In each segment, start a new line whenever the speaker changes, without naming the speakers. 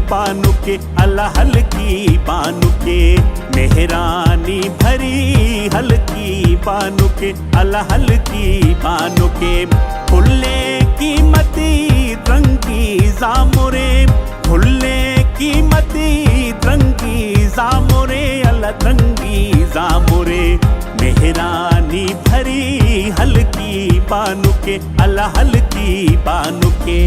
बानु के अल्लाह हल्की बानु के, मेहरानी भरी हल्की बानु के अल्लाह हल्की बानु के। फुल्ले कीमती रंगी जामुरे, फुल्ले कीमती रंगी जामुरे अल्लाह रंगी जामुरे। मेहरानी भरी हल्की बानु के अल्लाह हल्की बानु के।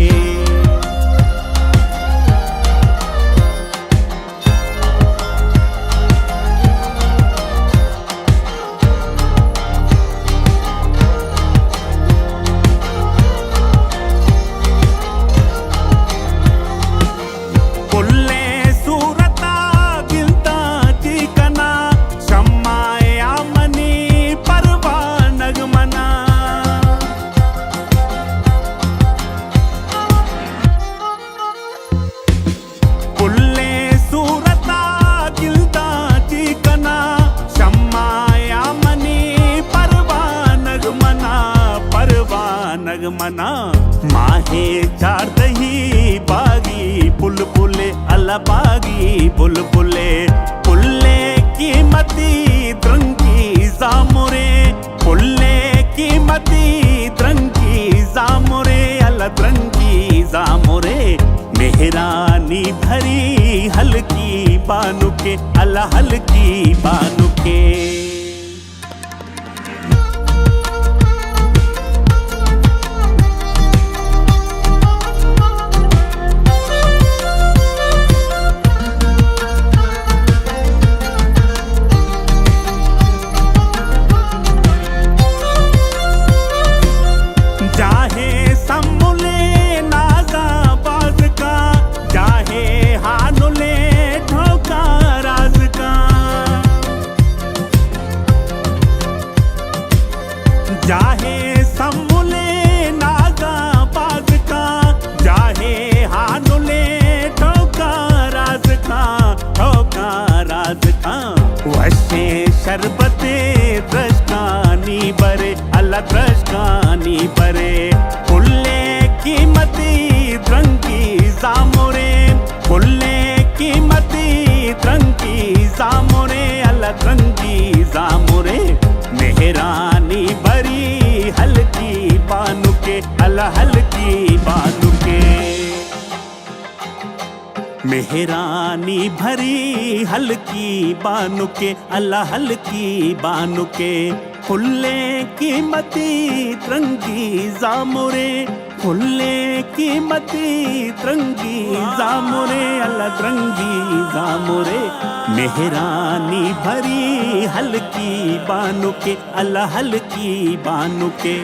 मना माहे चार दही बागी बुलबुले अल्लाह बागी बुलबुले। पुल्ले कीमती रंगी जामुरे, पुल्ले कीमती रंगी जामुरे अल्लाह रंगी जामुरे। मेहरानी भरी हल्की बानु के अल्लाह हल्की बानु के। जाहे सम्मुले नागा बाज का, जाहे हानुले ठोका राज का, ठोका राज का। वशे शरबते द्रष्टानी बरे अल्लाह द्रष्टानी बरे। फुल्ले कीमती रंगी जामुरे, फुल्ले कीमती रंगी जामुरे अल्लाह रंगी जामुरे। मेहरानी भरी हल्की बानु के अल्लाह हल्की बानु के। मेहरानी भरी हल्की बानु के अल्लाह हल्की बानु के। फुल्ले कीमती रंगी जामुरे, फुल्ले कीमती रंगी जामुरे अल्लाह रंगी जामुरे। मेहरानी भरी हल्की बानु के अल्लाह हल्की बानु के।